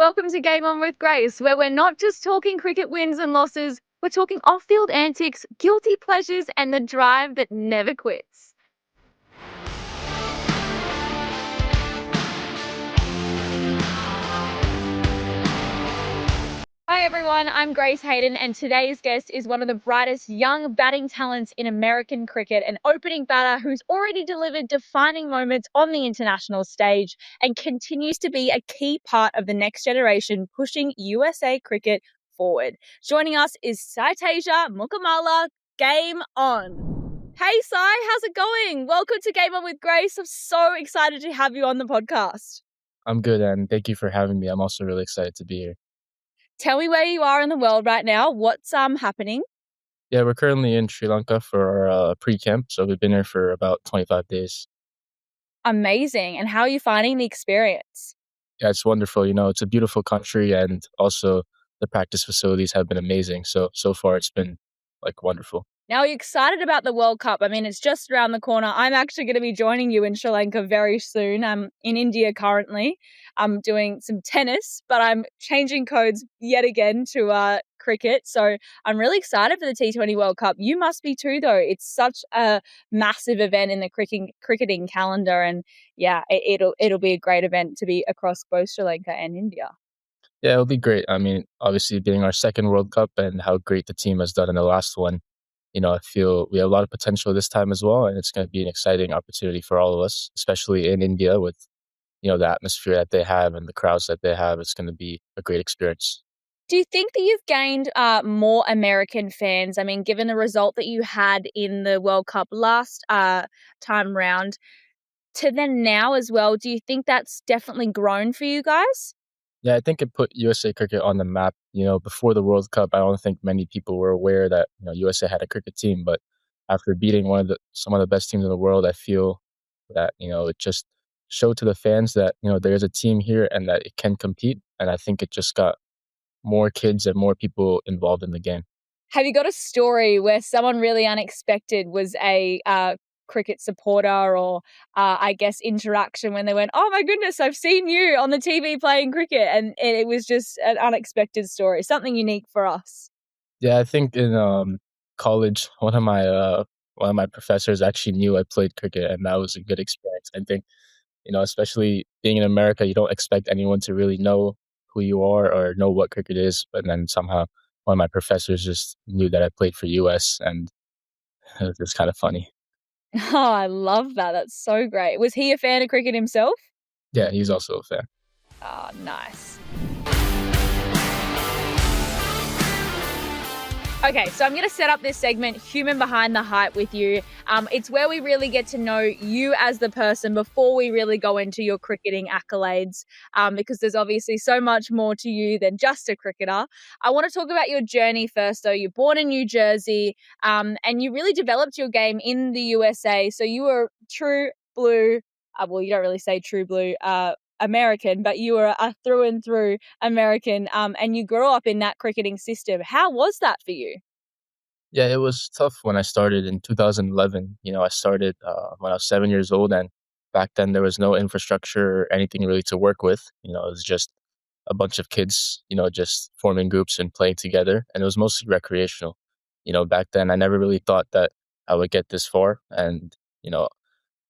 Welcome to Game On with Grace, where we're not just talking cricket wins and losses, we're talking off-field antics, guilty pleasures, and the drive that never quits. Hi everyone, I'm Grace Hayden, and today's guest is one of the brightest young batting talents in American cricket, an opening batter who's already delivered defining moments on the international stage and continues to be a key part of the next generation pushing USA cricket forward. Joining us is Saitasia Mukamala. Game on. Hey Sai, how's it going? Welcome to Game On with Grace. I'm so excited to have you on the podcast. I'm good, and thank you for having me. I'm also really excited to be here. Tell me where you are in the world right now. What's happening? Yeah, we're currently in Sri Lanka for our pre-camp, so we've been here for about 25 days. Amazing. And how are you finding the experience? Yeah, it's wonderful. It's a beautiful country, and also the practice facilities have been amazing. So far, it's been wonderful. Now, are you excited about the World Cup? I mean, it's just around the corner. I'm actually going to be joining you in Sri Lanka very soon. I'm in India currently. I'm doing some tennis, but I'm changing codes yet again to cricket. So I'm really excited for the T20 World Cup. You must be too, though. It's such a massive event in the cricketing calendar. And yeah, it'll be a great event to be across both Sri Lanka and India. Yeah, it'll be great. I mean, obviously, being our second World Cup and how great the team has done in the last one, I feel we have a lot of potential this time as well, and it's going to be an exciting opportunity for all of us, especially in India with the atmosphere that they have and the crowds that they have. It's going to be a great experience. Do you think that you've gained more American fans? I mean, given the result that you had in the World Cup last time round to then now as well, do you think that's definitely grown for you guys? Yeah, I think it put USA cricket on the map. Before the World Cup, I don't think many people were aware that USA had a cricket team. But after beating some of the best teams in the world, I feel that it just showed to the fans that there is a team here and that it can compete. And I think it just got more kids and more people involved in the game. Have you got a story where someone really unexpected was a cricket supporter or, I guess, interaction when they went, oh my goodness, I've seen you on the TV playing cricket, and it was just an unexpected story, something unique for us? Yeah, I think in college, one of my professors actually knew I played cricket, and that was a good experience. I think especially being in America, you don't expect anyone to really know who you are or know what cricket is. But then somehow one of my professors just knew that I played for US, and it was just kind of funny. Oh, I love that. That's so great. Was he a fan of cricket himself? Yeah, he's also a fan. Oh, nice. Okay, so I'm going to set up this segment, Human Behind the Hype, with you. It's where we really get to know you as the person before we really go into your cricketing accolades, because there's obviously so much more to you than just a cricketer. I want to talk about your journey first, though. You're born in New Jersey, and you really developed your game in the USA. So you were true blue. Well, you don't really say true blue. American, but you were a through and through American, and you grew up in that cricketing system. How was that for you? Yeah, it was tough when I started in 2011. I started when I was 7 years old, and back then there was no infrastructure or anything really to work with. It was just a bunch of kids, just forming groups and playing together, and it was mostly recreational. Back then I never really thought that I would get this far, and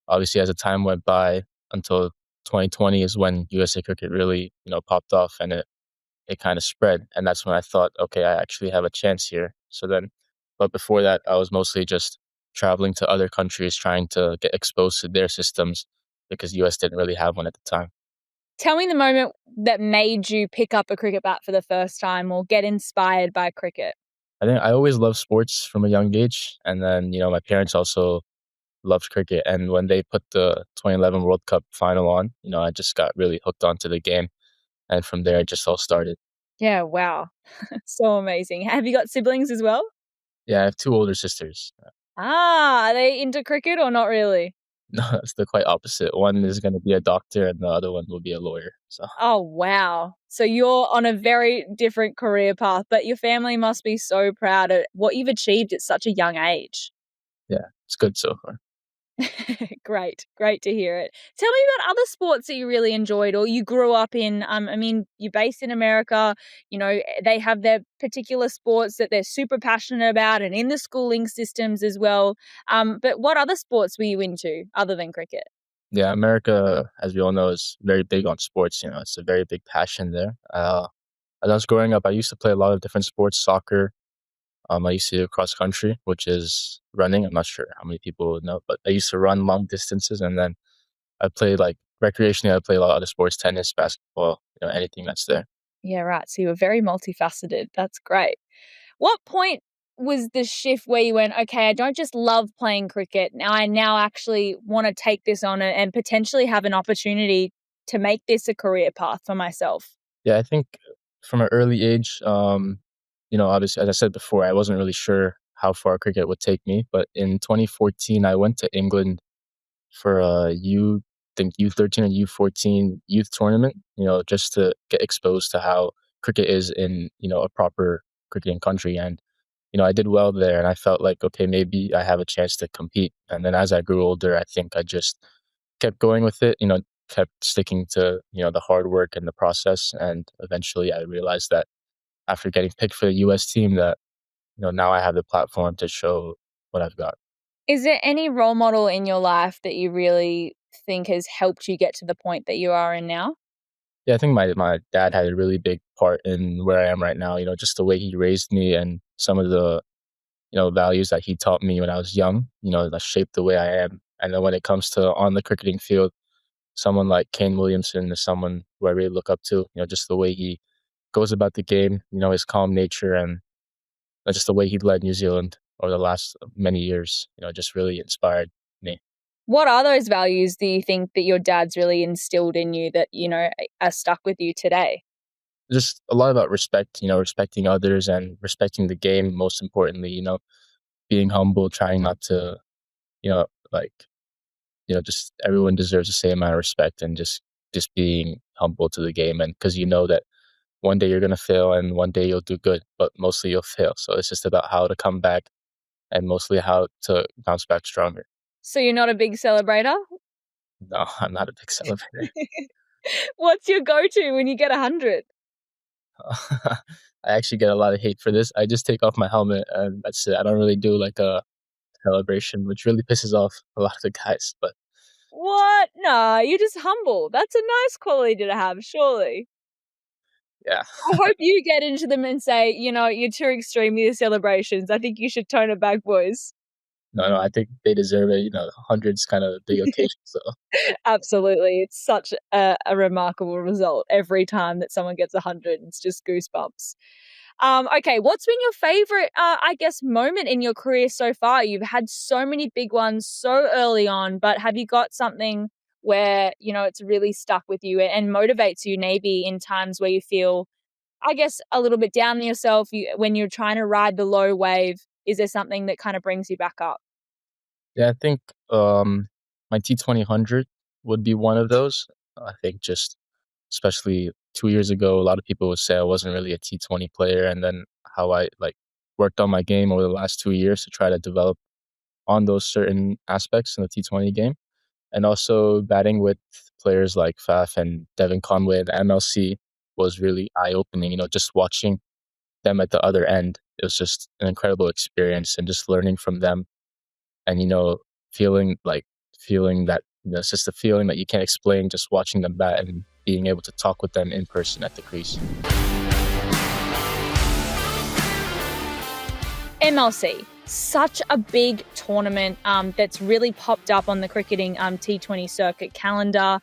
obviously as the time went by until 2020 is when USA cricket really popped off, and it kind of spread, and that's when I thought, okay, I actually have a chance here. But before that, I was mostly just traveling to other countries trying to get exposed to their systems because US didn't really have one at the time. Tell me the moment that made you pick up a cricket bat for the first time or get inspired by cricket. I think I always loved sports from a young age, and then my parents also loved cricket, and when they put the 2011 World Cup final on, I just got really hooked onto the game, and from there it just all started. Yeah, wow. So amazing. Have you got siblings as well? Yeah, I have two older sisters. Are they into cricket or not really? No, it's the quite opposite. One is going to be a doctor, and the other one will be a lawyer. So Oh, wow. So you're on a very different career path, but your family must be so proud of what you've achieved at such a young age. yeah, it's good so far. Great to hear it. Tell me about other sports that you really enjoyed or you grew up in. I mean, you're based in America, they have their particular sports that they're super passionate about and in the schooling systems as well. But what other sports were you into other than cricket? Yeah, America, as we all know, is very big on sports. It's a very big passion there. As I was growing up, I used to play a lot of different sports, soccer. I used to do cross country, which is running. I'm not sure how many people would know, but I used to run long distances, and then I played like recreationally. I play a lot of other sports, tennis, basketball, anything that's there. Yeah, right. So you were very multifaceted. That's great. What point was the shift where you went, okay, I don't just love playing cricket. Now I now actually want to take this on and potentially have an opportunity to make this a career path for myself? Yeah, I think from an early age, obviously, as I said before, I wasn't really sure how far cricket would take me. But in 2014, I went to England for a think U13 and U14 youth tournament, just to get exposed to how cricket is in, a proper cricketing country. And, I did well there and I felt like, okay, maybe I have a chance to compete. And then as I grew older, I think I just kept going with it, kept sticking to, the hard work and the process. And eventually I realized that after getting picked for the US team that, now I have the platform to show what I've got. Is there any role model in your life that you really think has helped you get to the point that you are in now? Yeah, I think my dad had a really big part in where I am right now, just the way he raised me and some of the, values that he taught me when I was young, that shaped the way I am. And then when it comes to on the cricketing field, someone like Kane Williamson is someone who I really look up to, just the way he goes about the game, his calm nature and just the way he led New Zealand over the last many years, just really inspired me. What are those values do you think that your dad's really instilled in you that, are stuck with you today? Just a lot about respect, respecting others and respecting the game, most importantly, being humble, trying not to, you know, like, just everyone deserves the same amount of respect and just being humble to the game. And because you know that one day you're going to fail and one day you'll do good, but mostly you'll fail. So it's just about how to come back and mostly how to bounce back stronger. So you're not a big celebrator? No, I'm not a big celebrator. What's your go-to when you get 100? I actually get a lot of hate for this. I just take off my helmet and that's it. I don't really do like a celebration, which really pisses off a lot of the guys. But What? Nah, you're just humble. That's a nice quality to have, surely. yeah, I hope you get into them and say, you're too extreme with your celebrations. I think you should tone it back, boys. no, I think they deserve it. Hundreds kind of big occasion. So Absolutely. It's such a remarkable result every time that someone gets 100. It's just goosebumps. Okay, what's been your favorite, I guess, moment in your career so far? You've had so many big ones so early on, but have you got something where, it's really stuck with you and motivates you maybe in times where you feel, I guess, a little bit down on yourself when you're trying to ride the low wave? Is there something that kind of brings you back up? yeah, I think my T20 would be one of those. I think just especially 2 years ago, a lot of people would say I wasn't really a T20 player, and then how I like worked on my game over the last 2 years to try to develop on those certain aspects in the T20 game, and also batting with players like Faf and Devin Conway at the MLC was really eye opening. Just watching them at the other end, it was just an incredible experience, and just learning from them, and feeling that it's just a feeling that you can't explain. Just watching them bat and being able to talk with them in person at the crease. MLC, such a big tournament that's really popped up on the cricketing T20 circuit calendar.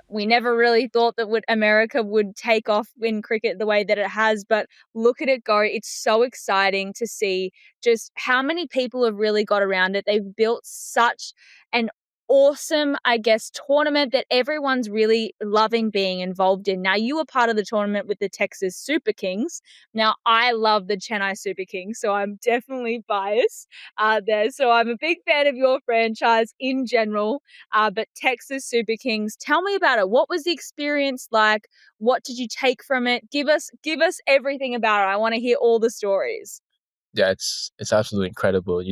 We never really thought that America would take off in cricket the way that it has, but look at it go. It's so exciting to see just how many people have really got around it. They've built such an awesome, I guess, tournament that everyone's really loving being involved in. Now, you were part of the tournament with the Texas Super Kings. Now, I love the Chennai Super Kings, so I'm definitely biased there. So I'm a big fan of your franchise in general, but Texas Super Kings, tell me about it. What was the experience like? What did you take from it? Give us everything about it. I want to hear all the stories. Yeah, it's absolutely incredible.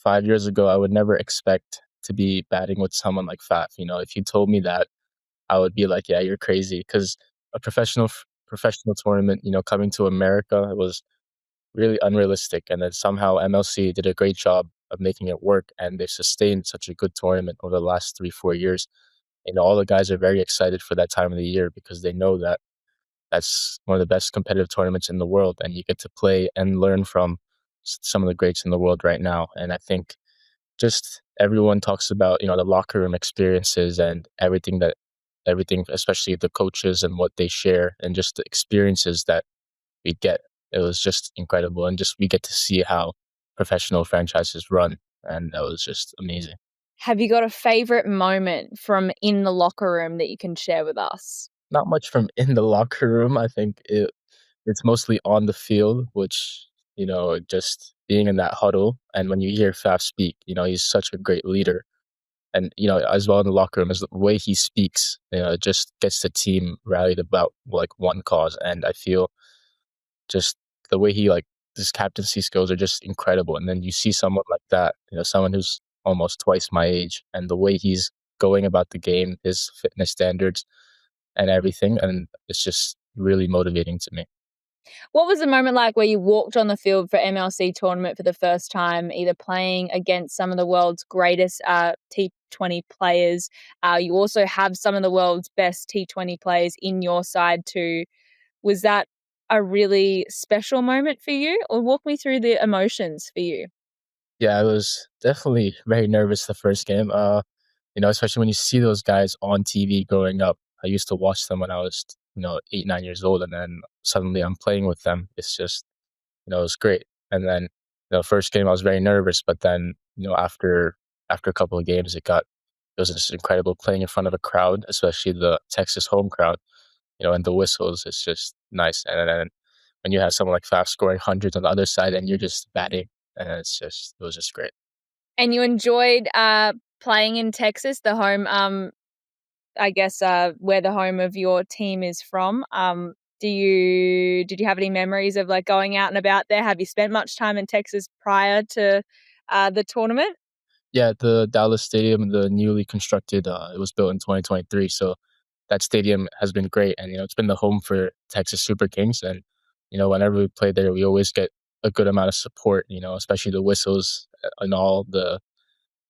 5 years ago, I would never expect to be batting with someone like Faf. If you told me that, I would be like, yeah, you're crazy. Because a professional tournament, coming to America, it was really unrealistic. And then somehow MLC did a great job of making it work, and they sustained such a good tournament over the last 3, 4 years. All the guys are very excited for that time of the year because they know that that's one of the best competitive tournaments in the world, and you get to play and learn from some of the greats in the world right now. And I think just everyone talks about the locker room experiences and everything, especially the coaches and what they share, and just the experiences that we get. It was just incredible, and just we get to see how professional franchises run, and that was just amazing. Have you got a favorite moment from in the locker room that you can share with us? Not much from in the locker room. I think it's mostly on the field, which just being in that huddle, and when you hear Faf speak, he's such a great leader, and as well in the locker room, is the way he speaks. It just gets the team rallied about like one cause, and I feel just the way he his captaincy skills are just incredible. And then you see someone like that, someone who's almost twice my age, and the way he's going about the game, his fitness standards and everything, and it's just really motivating to me. What was the moment like where you walked on the field for MLC tournament for the first time, either playing against some of the world's greatest T20 players? You also have some of the world's best T20 players in your side too. Was that a really special moment for you? Or walk me through the emotions for you. Yeah, I was definitely very nervous the first game. Especially when you see those guys on TV growing up. I used to watch them when I was, 8, 9 years old, and then suddenly I'm playing with them. It's just, it was great. And then, first game I was very nervous, but then, after a couple of games, it was just incredible playing in front of a crowd, especially the Texas home crowd, and the whistles. It's just nice. And then when you have someone like Faf scoring hundreds on the other side, and you're just batting, and it was just great. And you enjoyed playing in Texas, the home, I guess, where the home of your team is from. Did you have any memories of like going out and about there? Have you spent much time in Texas prior to the tournament? Yeah, the Dallas Stadium, the newly constructed, it was built in 2023. So that stadium has been great, and it's been the home for Texas Super Kings. And whenever we play there, we always get a good amount of support. Especially the whistles and all the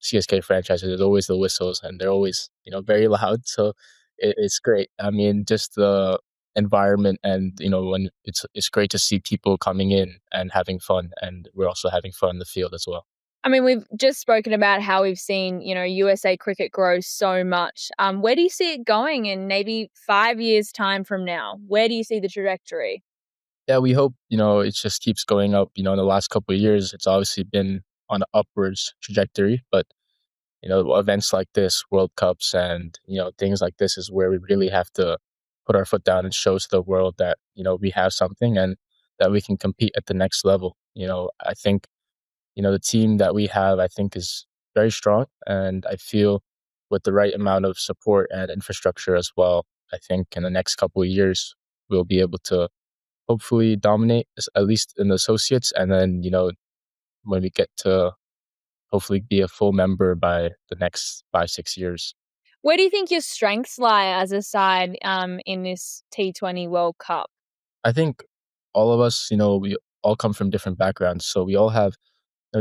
CSK franchises. There's always the whistles, and they're always very loud. So it's great. I mean, just the environment, and when it's great to see people coming in and having fun, and we're also having fun in the field as well. I mean, we've just spoken about how we've seen, USA cricket grow so much. Where do you see it going in maybe 5 years' time from now? Where do you see the trajectory? Yeah, we hope, it just keeps going up. In the last couple of years, it's obviously been on an upwards trajectory, but, events like this, World Cups and, things like this is where we really have to put our foot down and show to the world that, we have something and that we can compete at the next level. I think, the team that we have, I think is very strong. And I feel with the right amount of support and infrastructure as well, I think in the next couple of years, we'll be able to hopefully dominate at least in the associates, and then when we get to hopefully be a full member by the next 5, 6 years. Where do you think your strengths lie as a side in this T20 World Cup? I think all of us, we all come from different backgrounds, so we all have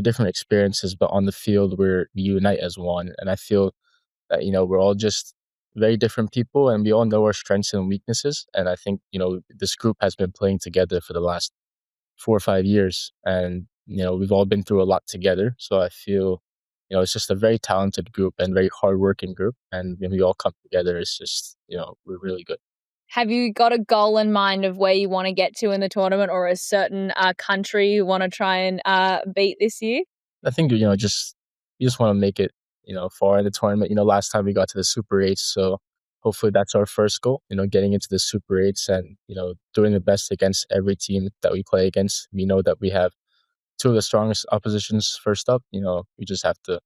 different experiences, but on the field we unite as one. And I feel that we're all just very different people, and we all know our strengths and weaknesses. And I think this group has been playing together for the last 4 or 5 years, and we've all been through a lot together. So I feel it's just a very talented group and very hardworking group, and when we all come together, it's just we're really good. Have you got a goal in mind of where you want to get to in the tournament, or a certain country you want to try and beat this year? I think just you just want to make it far in the tournament. Last time we got to the Super Eights, so hopefully that's our first goal. Getting into the Super Eights and doing the best against every team that we play against. We know that we have two of the strongest oppositions first up. We just have to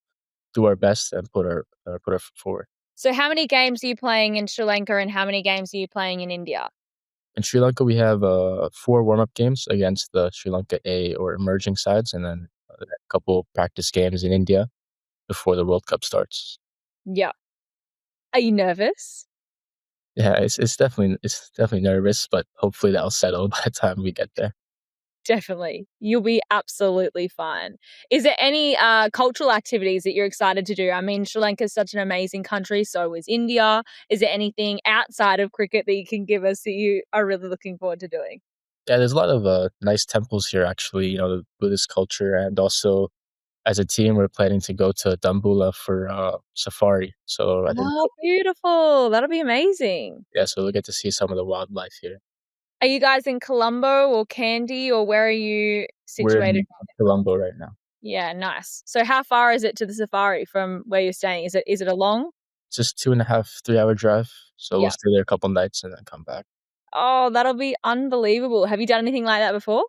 do our best and put our foot forward. So how many games are you playing in Sri Lanka, and how many games are you playing in India? In Sri Lanka, we have 4 warm-up games against the Sri Lanka A or emerging sides, and then a couple practice games in India. before the World Cup starts. Yeah. Are you nervous? Yeah, it's definitely nervous, but hopefully that'll settle by the time we get there. Definitely. You'll be absolutely fine. Is there any cultural activities that you're excited to do? I mean, Sri Lanka is such an amazing country, so is India. Is there anything outside of cricket that you can give us that you are really looking forward to doing? Yeah, there's a lot of nice temples here actually, the Buddhist culture, and also as a team we're planning to go to Dambulla for safari. So I think Oh, beautiful. That'll be amazing. yeah, so we'll get to see some of the wildlife here. Are you guys in Colombo or Kandy, or where are you We're situated? in Colombo right now. Yeah, nice. So how far is it to the safari from where you're staying? Is it a long? It's just 2.5, 3 hour drive. So we'll Yeah. stay there a couple nights and then come back. Oh, that'll be unbelievable. Have you done anything like that before?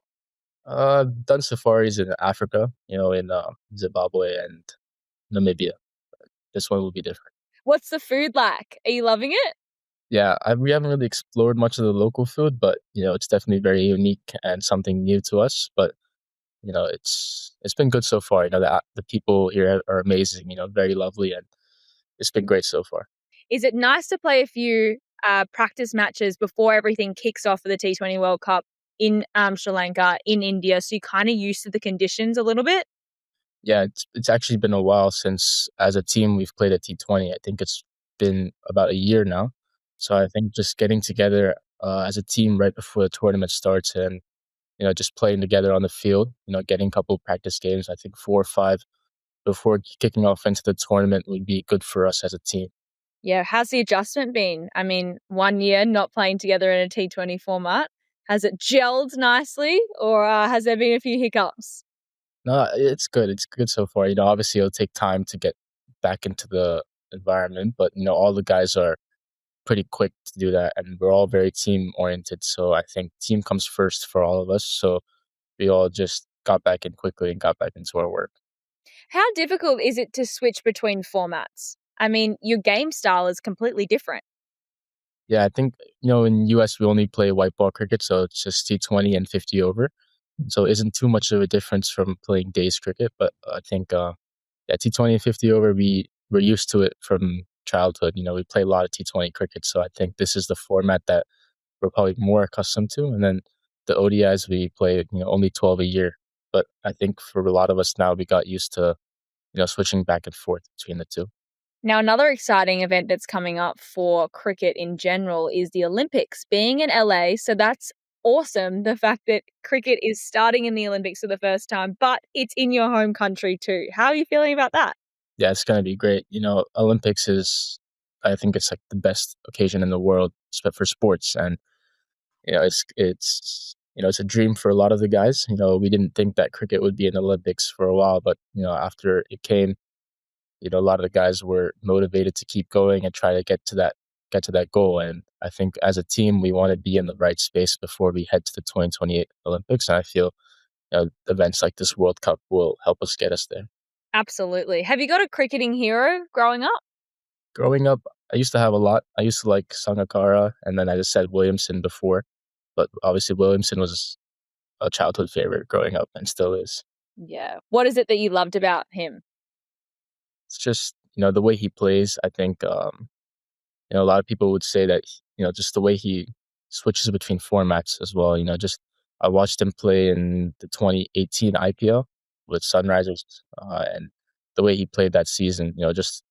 I've done safaris in Africa, in Zimbabwe and Namibia. This one will be different. What's the food like? Are you loving it? Yeah, we haven't really explored much of the local food, but it's definitely very unique and something new to us. But it's been good so far. The people here are amazing. Very lovely, and it's been great so far. Is it nice to play a few practice matches before everything kicks off for the T20 World Cup in Sri Lanka, in India, so you're kind of used to the conditions a little bit? Yeah, it's actually been a while since, as a team, we've played a T20. I think it's been about a year now. So I think just getting together as a team right before the tournament starts and just playing together on the field, getting a couple of practice games, I think 4 or 5 before kicking off into the tournament would be good for us as a team. Yeah, how's the adjustment been? I mean, 1 year not playing together in a T20 format. Has it gelled nicely, or has there been a few hiccups? No, it's good. It's good so far. Obviously it'll take time to get back into the environment, but all the guys are pretty quick to do that, and we're all very team oriented. So I think team comes first for all of us. So we all just got back in quickly and got back into our work. How difficult is it to switch between formats? I mean, your game style is completely different. Yeah, I think in US we only play white ball cricket, so it's just T20 and 50 over. So it isn't too much of a difference from playing days cricket, but I think yeah, T20 and 50 over we're used to it from childhood. We play a lot of T20 cricket, so I think this is the format that we're probably more accustomed to. And then the ODIs we play, only 12 a year. But I think for a lot of us now, we got used to switching back and forth between the two. Now, another exciting event that's coming up for cricket in general is the Olympics. Being in LA, so that's awesome. The fact that cricket is starting in the Olympics for the first time, but it's in your home country too. How are you feeling about that? Yeah, it's gonna be great. Olympics is, I think it's like the best occasion in the world for sports, and it's a dream for a lot of the guys. We didn't think that cricket would be in the Olympics for a while, but after it came, a lot of the guys were motivated to keep going and try to get to that goal. And I think as a team, we want to be in the right space before we head to the 2028 Olympics. And I feel events like this World Cup will help us get us there. Absolutely. Have you got a cricketing hero growing up? Growing up, I used to have a lot. I used to like Sangakkara, and then I just said Williamson before, but obviously Williamson was a childhood favorite growing up and still is. Yeah. What is it that you loved about him? It's just the way he plays. I think a lot of people would say that just the way he switches between formats as well. Just I watched him play in the 2018 IPL with Sunrisers, and the way he played that season. Just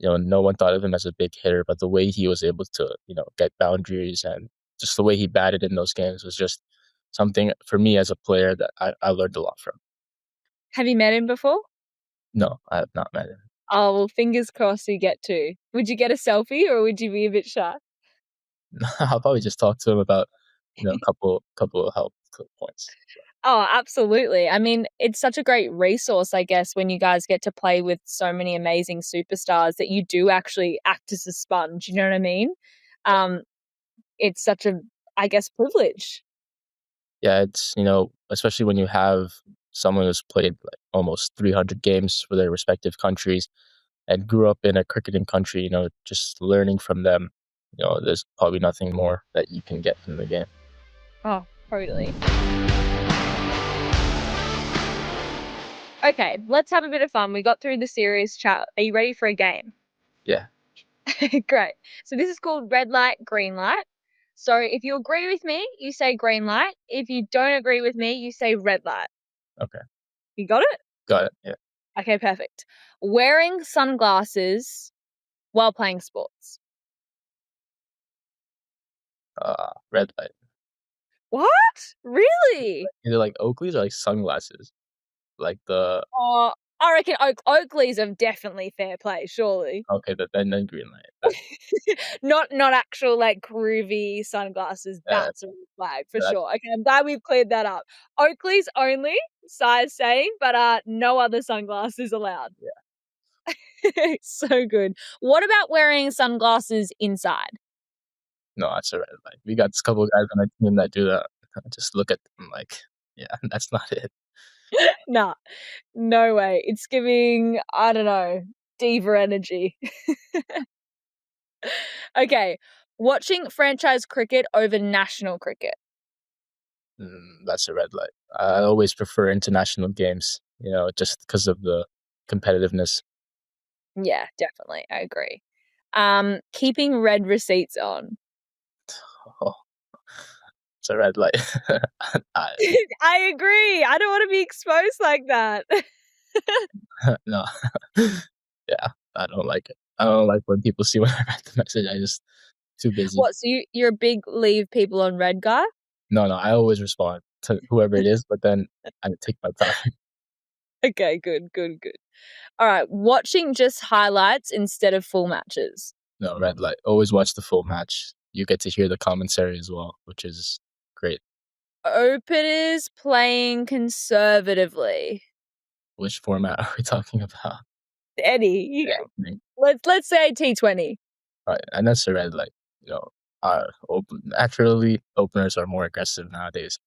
no one thought of him as a big hitter, but the way he was able to get boundaries and just the way he batted in those games was just something for me as a player that I learned a lot from. Have you met him before? No, I have not met him. Oh, well, fingers crossed you get to. Would you get a selfie or would you be a bit shy? I'll probably just talk to him about a couple of help points. Oh, absolutely. I mean, it's such a great resource, I guess, when you guys get to play with so many amazing superstars that you do actually act as a sponge. You know what I mean? Um, it's such a, I guess, privilege. Yeah, it's especially when you have someone who's played like almost 300 games for their respective countries and grew up in a cricketing country. Just learning from them. There's probably nothing more that you can get from the game. Oh, totally. Okay, let's have a bit of fun. We got through the serious chat. Are you ready for a game? Yeah. Great. So this is called red light, green light. So if you agree with me, you say green light. If you don't agree with me, you say red light. Okay. You got it? Got it. Yeah. Okay, perfect. Wearing sunglasses while playing sports. Red light. What? Really? Either like Oakley's or like sunglasses. Like the Oh, I reckon Oakley's are definitely fair play, surely. okay, then green light. That, Not actual like groovy sunglasses. uh, That's a red flag for that's sure. Okay, I'm glad we've cleared that up. Oakley's only, size saying, but no other sunglasses allowed. yeah. So good. What about wearing sunglasses inside? No, that's a red light. We got a couple of guys on our team that do that. I just look at them like, yeah, that's not it. Nah, no way. It's giving, I don't know, diva energy. Okay, watching franchise cricket over national cricket. That's a red light. I always prefer international games, just because of the competitiveness. Yeah, definitely. I agree. Keeping red receipts on. Oh, it's a red light. I, I agree. I don't want to be exposed like that. no, yeah, I don't like it. I don't like when people see when I write the message. I just too busy. What? So you're a big leave people on red guy? No, I always respond to whoever it is, but then I take my time. Okay, good, good, good. All right, watching just highlights instead of full matches. No, red light. Always watch the full match. You get to hear the commentary as well, which is great. Openers playing conservatively. Which format are we talking about? Eddie, Yeah. let's say T20. Right, and that's a red light. Naturally, openers are more aggressive nowadays.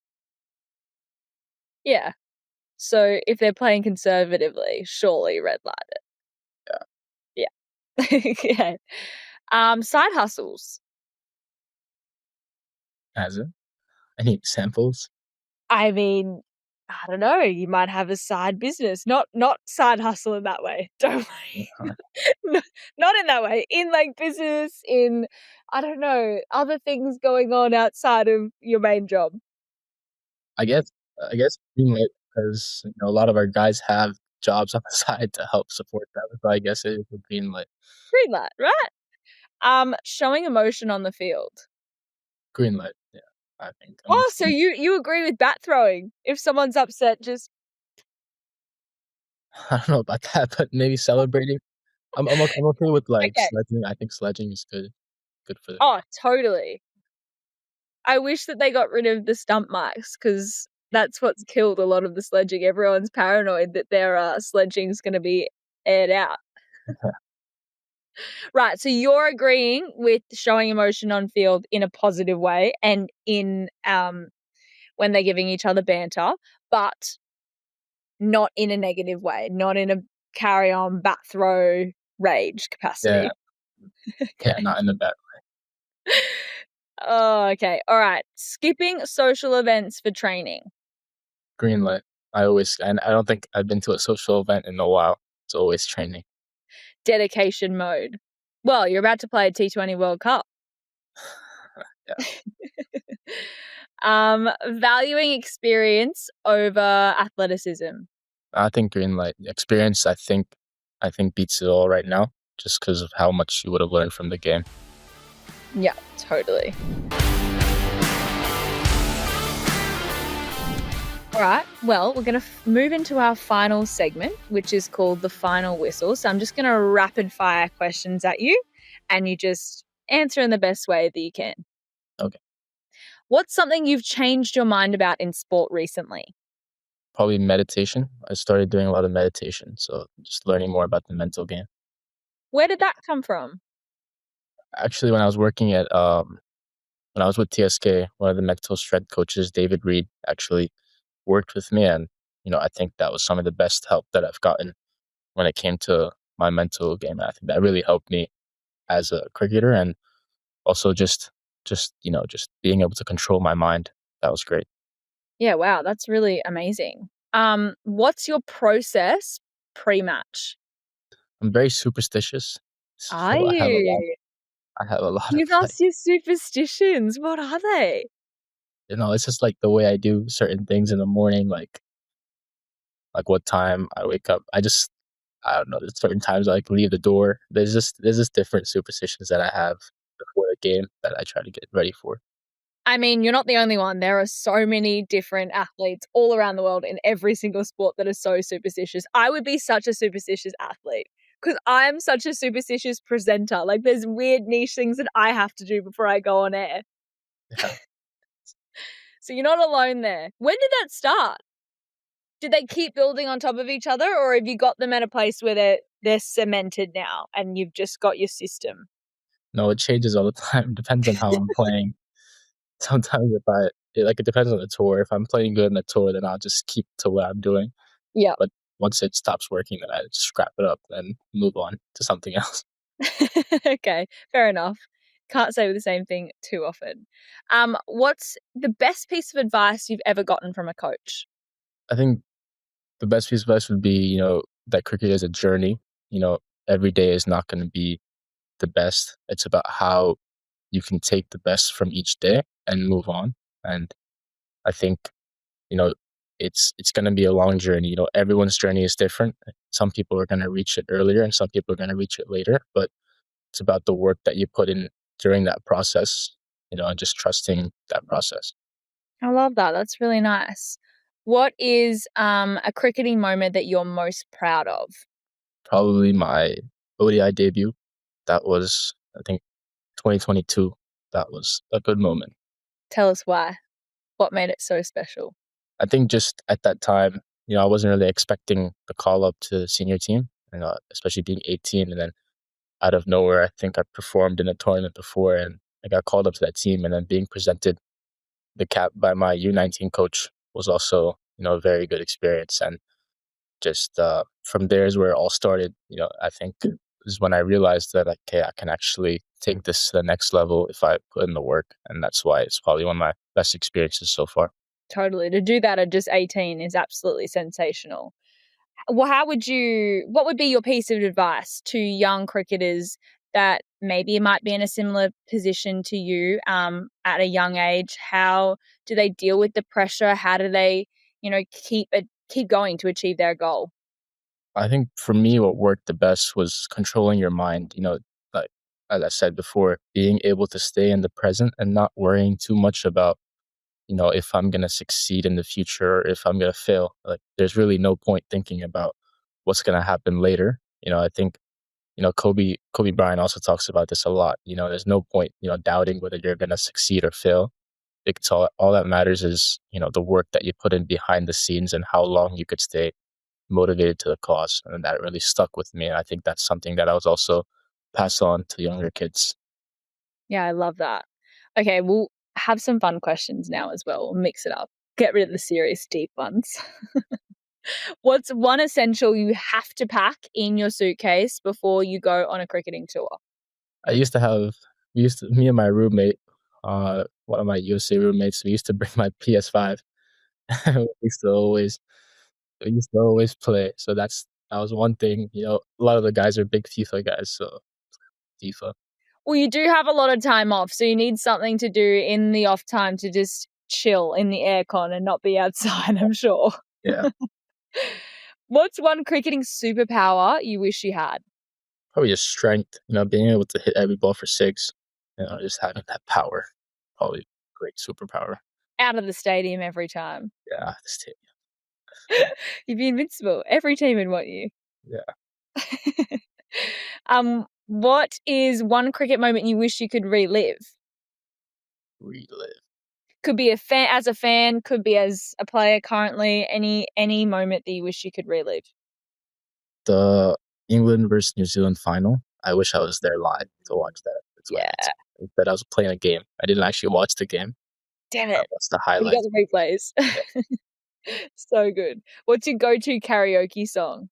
Yeah. So if they're playing conservatively, surely red light it. Yeah. Yeah. Side hustles. Has it? Any examples? I mean, I don't know. You might have a side business, not side hustle in that way. Don't worry. No, not in that way. In like business, in I don't know, other things going on outside of your main job. I guess. I guess green light because a lot of our guys have jobs on the side to help support that. So I guess it would green light. Green light, right? Showing emotion on the field. Green light. Yeah, I think. Oh, so you agree with bat throwing? If someone's upset, just I don't know about that, but maybe celebrating. I'm okay with like okay. sledging. I think sledging is good for the Oh, totally. I wish that they got rid of the stump mics because that's what's killed a lot of the sledging. Everyone's paranoid that their sledging's going to be aired out. Right. So you're agreeing with showing emotion on field in a positive way and in when they're giving each other banter, but not in a negative way, not in a carry on bat throw rage capacity. yeah, yeah, not in the bad. Oh, okay. All right. Skipping social events for training. Green light. And I don't think I've been to a social event in a while. It's always training. Dedication mode. Well, you're about to play a T20 World Cup. Yeah. Valuing experience over athleticism. I think green light. Experience, I think beats it all right now, just because of how much you would have learned from the game. Yeah, totally. All right, well, we're going to move into our final segment, which is called the final whistle. So I'm just going to rapid fire questions at you, and you just answer in the best way that you can. Okay. What's something you've changed your mind about in sport recently? Probably meditation. I started doing a lot of meditation, so just learning more about the mental game. Where did that come from? Actually, when I was with TSK, one of the mental strength coaches, David Reed, actually worked with me, and I think that was some of the best help that I've gotten when it came to my mental game. I think that really helped me as a cricketer, and also just being able to control my mind. That was great. Yeah, wow, that's really amazing. What's your process pre-match? I'm very superstitious, Are so you? I have a lot of Give like, us your superstitions. What are they? it's just like the way I do certain things in the morning, like what time I wake up. I don't know. There's certain times I like leave the door. There's just different superstitions that I have before the game that I try to get ready for. I mean, you're not the only one. There are so many different athletes all around the world in every single sport that are so superstitious. I would be such a superstitious athlete because I'm such a superstitious presenter. Like, there's weird niche things that I have to do before I go on air. Yeah. So you're not alone there. When did that start? Did they keep building on top of each other, or have you got them at a place where they're cemented now and you've just got your system? No, it changes all the time. Depends on how I'm playing. Sometimes it depends on the tour. If I'm playing good in the tour, then I'll just keep to what I'm doing. Yeah. But once it stops working, then I just scrap it up and move on to something else. Okay, fair enough. Can't say the same thing too often. What's the best piece of advice you've ever gotten from a coach? I think the best piece of advice would be, that cricket is a journey. Every day is not going to be the best. It's about how you can take the best from each day and move on. And I think, you know, it's going to be a long journey. Everyone's journey is different. Some people are going to reach it earlier and some people are going to reach it later, but it's about the work that you put in during that process, and just trusting that process. I love that. That's really nice. What is a cricketing moment that you're most proud of? Probably my ODI debut. That was, I think, 2022. That was a good moment. Tell us why. What made it so special? I think just at that time, I wasn't really expecting the call up to the senior team, especially being 18. And then out of nowhere, I think I performed in a tournament before and I got called up to that team. And then being presented the cap by my U19 coach was also, a very good experience. And just from there is where it all started. I think is when I realized that, like, okay, I can actually take this to the next level if I put in the work. And that's why it's probably one of my best experiences so far. Totally. To do that at just 18 is absolutely sensational. Well, what would be your piece of advice to young cricketers that maybe might be in a similar position to you at a young age? How do they deal with the pressure? How do they, keep going to achieve their goal? I think for me, what worked the best was controlling your mind. Like as I said before, being able to stay in the present and not worrying too much about, if I'm gonna succeed in the future or if I'm gonna fail. Like there's really no point thinking about what's gonna happen later. I think, Kobe Bryant also talks about this a lot. There's no point, doubting whether you're gonna succeed or fail. It's all that matters is, the work that you put in behind the scenes and how long you could stay motivated to the cause. And that really stuck with me. And I think that's something that I was also pass on to younger kids. Yeah, I love that. Okay, we'll have some fun questions now as well. We'll mix it up. Get rid of the serious, deep ones. What's one essential you have to pack in your suitcase before you go on a cricketing tour? I used to have, me and my roommate, one of my USA roommates, we used to bring my PS5. we used to always, we used to always play. So that was one thing. A lot of the guys are big FIFA guys, so FIFA. Well, you do have a lot of time off, so you need something to do in the off time to just chill in the aircon and not be outside, I'm sure. Yeah, What's one cricketing superpower you wish you had? probably just strength. Being able to hit every ball for six. Just having that power, probably great superpower. Out of the stadium every time. Yeah, this team. You'd be invincible. Every team would want you. Yeah, What is one cricket moment you wish you could relive? relive. Could be as a fan, could be as a player currently. Any moment that you wish you could relive. The England versus New Zealand final. I wish I was there live to watch that. That's why Yeah, that I was playing a game. I didn't actually watch the game. damn I it. watched the You got highlights. the replays. Yeah. So good. What's your go-to karaoke song?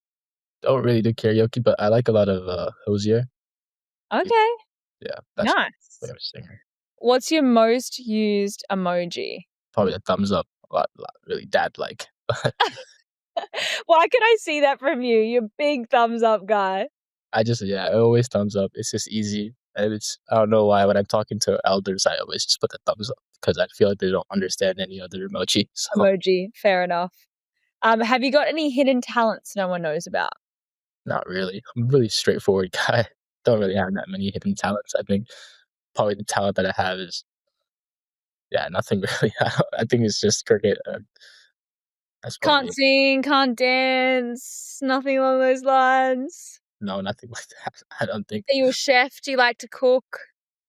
Don't really do karaoke, but I like a lot of Hosier. Okay, Yeah, that's my nice. favorite singer. What's your most used emoji? Probably a thumbs up. A lot, really dad like. Why can I see that from you? You're a big thumbs up guy. I always thumbs up. It's just easy. And I don't know why when I'm talking to elders, I always just put the thumbs up because I feel like they don't understand any other emoji. So Emoji, fair enough. Have you got any hidden talents no one knows about? not really. I'm a really straightforward guy. Don't really have that many hidden talents. I think probably the talent that I have is, yeah, nothing really. I think it's just cricket. That's Can't probably, sing, can't dance, nothing along those lines. no, nothing like that. I don't think. Are you a chef? Do you like to cook?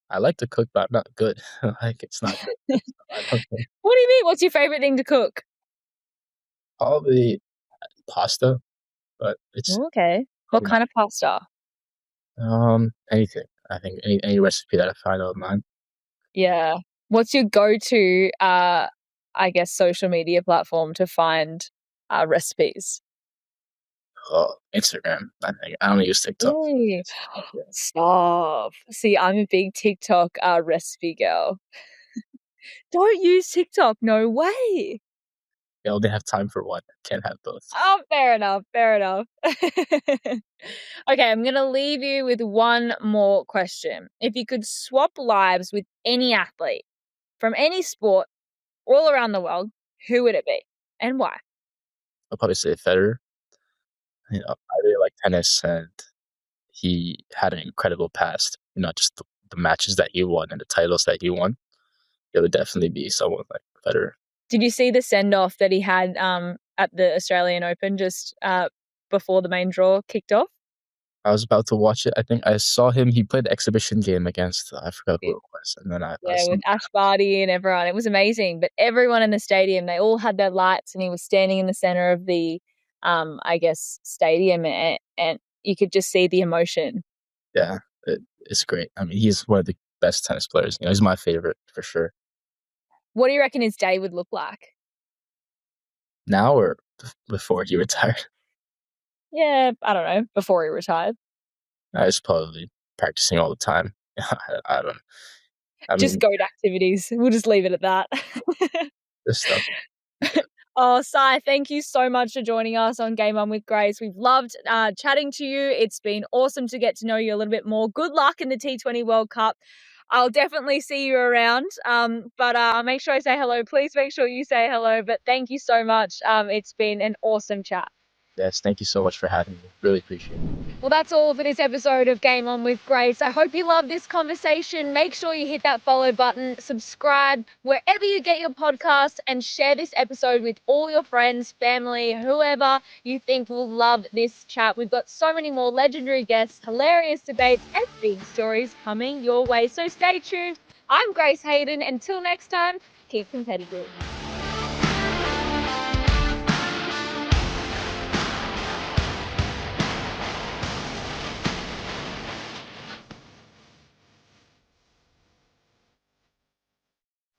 I like to cook, but I'm not good. Like, it's not good. What So I don't think. do you mean? What's your favorite thing to cook? Probably pasta, but it's Oh, okay. What probably not. kind of pasta? Anything. I think any recipe that I find online. Yeah. What's your go-to, I guess, social media platform to find recipes? Instagram. I think I don't use TikTok. Really? Yeah. Stop. See, I'm a big TikTok recipe girl. Don't use TikTok. No way. They only have time for one. Can't have both. Oh, fair enough. Fair enough. Okay, I'm going to leave you with one more question. If you could swap lives with any athlete from any sport all around the world, who would it be and why? I'll probably say Federer. I really like tennis, and he had an incredible past. Just the matches that he won and the titles that he won. It would definitely be someone like Federer. Did you see the send off that he had at the Australian Open just before the main draw kicked off? I was about to watch it. I think I saw him. He played the exhibition game against, I forgot who it was, and then I Yeah, with seen. Ash Barty and everyone. It was amazing. But everyone in the stadium, they all had their lights and he was standing in the center of the, I guess, stadium and you could just see the emotion. Yeah, it's great. I mean, he's one of the best tennis players. He's my favorite for sure. What do you reckon his day would look like? Now or before he retired? Yeah, I don't know, before he retired. I was probably practicing all the time. I don't. I Just mean, goat activities. We'll just leave it at that. this stuff. Oh, Sai, thank you so much for joining us on Game On with Grace. We've loved chatting to you. It's been awesome to get to know you a little bit more. Good luck in the T20 World Cup. I'll definitely see you around. But I'll make sure I say hello. Please make sure you say hello. But thank you so much. It's been an awesome chat. Yes, thank you so much for having me. Really appreciate it. Well, that's all for this episode of Game On with Grace. I hope you love this conversation. Make sure you hit that follow button, subscribe wherever you get your podcast, and share this episode with all your friends, family, whoever you think will love this chat. We've got so many more legendary guests, hilarious debates, and big stories coming your way. So stay tuned. I'm Grace Hayden. Until next time, keep competitive.